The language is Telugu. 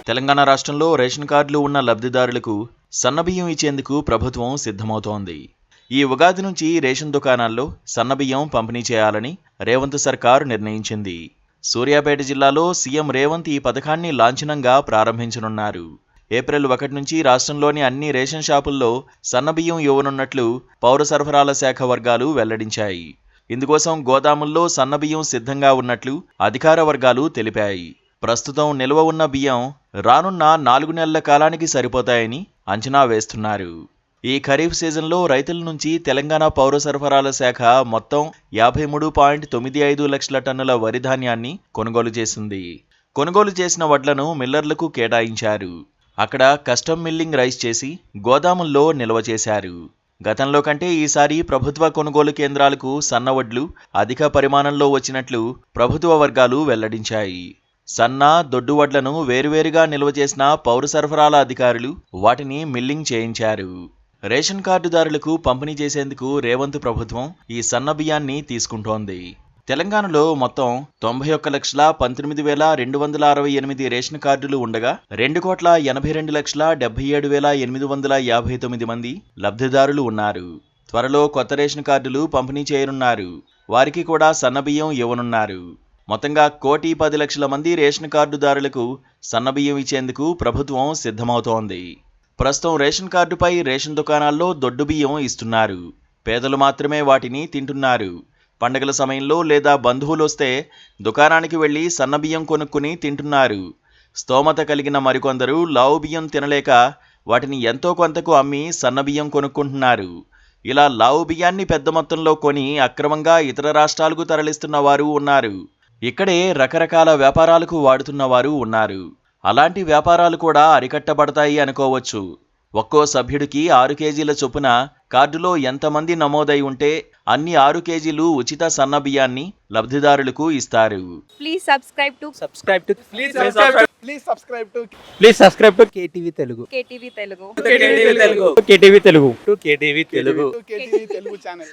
తెలంగాణ రాష్ట్రంలో రేషన్ కార్డులు ఉన్న లబ్ధిదారులకు సన్నబియ్యం ఇచ్చేందుకు ప్రభుత్వం సిద్ధమవుతోంది. ఈ ఉగాది నుంచి రేషన్ దుకాణాల్లో సన్నబియ్యం పంపిణీ చేయాలని రేవంత్ సర్కార్ నిర్ణయించింది. సూర్యాపేట జిల్లాలో సీఎం రేవంత్ ఈ పథకాన్ని లాంఛనంగా ప్రారంభించనున్నారు. ఏప్రిల్ 1 నుంచి రాష్ట్రంలోని అన్ని రేషన్ షాపుల్లో సన్నబియ్యం ఇవ్వనున్నట్లు పౌర సరఫరాల శాఖ వర్గాలు వెల్లడించాయి. ఇందుకోసం గోదాముల్లో సన్నబియ్యం సిద్ధంగా ఉన్నట్లు అధికార వర్గాలు తెలిపాయి. ప్రస్తుతం నిల్వ ఉన్న బియ్యం రానున్న 4 నెలల కాలానికి సరిపోతాయని అంచనా వేస్తున్నారు. ఈ ఖరీఫ్ సీజన్లో రైతుల నుంచి తెలంగాణ పౌర సరఫరాల శాఖ మొత్తం 53.95 లక్షల టన్నుల వరి ధాన్యాన్ని కొనుగోలు చేసింది. కొనుగోలు చేసిన వడ్లను మిల్లర్లకు కేటాయించారు. అక్కడ కస్టమ్ మిల్లింగ్ రైస్ చేసి గోదాముల్లో నిల్వ చేశారు. గతంలో కంటే ఈసారి ప్రభుత్వ కొనుగోలు కేంద్రాలకు సన్నవడ్లు అధిక పరిమాణంలో వచ్చినట్లు ప్రభుత్వ వర్గాలు వెల్లడించాయి. సన్న, దొడ్డు వడ్లను వేరువేరుగా నిల్వ చేసిన పౌర సరఫరాల అధికారులు వాటిని మిల్లింగ్ చేయించారు. రేషన్ కార్డుదారులకు పంపిణీ చేసేందుకు రేవంత్ ప్రభుత్వం ఈ సన్న బియ్యాన్ని తీసుకుంటోంది. తెలంగాణలో మొత్తం 91,19,268 రేషన్ కార్డులు ఉండగా 2,82,77,859 మంది లబ్ధిదారులు ఉన్నారు. త్వరలో కొత్త రేషన్ కార్డులు పంపిణీ చేయనున్నారు. వారికి కూడా సన్నబియ్యం ఇవ్వనున్నారు. మొత్తంగా 1,10,00,000 మంది రేషన్ కార్డుదారులకు సన్నబియ్యం ఇచ్చేందుకు ప్రభుత్వం సిద్ధమవుతోంది. ప్రస్తుతం రేషన్ కార్డుపై రేషన్ దుకాణాల్లో దొడ్డు బియ్యం ఇస్తున్నారు. పేదలు మాత్రమే వాటిని తింటున్నారు. పండగల సమయంలో లేదా బంధువులు వస్తే దుకాణానికి వెళ్లి సన్నబియ్యం కొనుక్కుని తింటున్నారు. స్తోమత కలిగిన మరికొందరు లావు బియ్యం తినలేక వాటిని ఎంతో కొంతకు అమ్మి సన్నబియ్యం కొనుక్కుంటున్నారు. ఇలా లావు బియ్యాన్ని పెద్ద మొత్తంలో కొని అక్రమంగా ఇతర రాష్ట్రాలకు తరలిస్తున్న వారు ఉన్నారు. ఇక్కడే రకరకాల వ్యాపారాలకు వాడుతున్న వారు ఉన్నారు. అలాంటి వ్యాపారాలు కూడా అరికట్టబడతాయి అనుకోవచ్చు. ఒక్కో సభ్యుడికి 6 కేజీల చొప్పున కార్డులో ఎంతమంది నమోదై ఉంటే అన్ని 6 కేజీలు ఉచిత సన్న బియ్యాన్ని లబ్ధిదారులకు ఇస్తారు. Please subscribe to KTV Telugu. KTV Telugu KTV Telugu channel.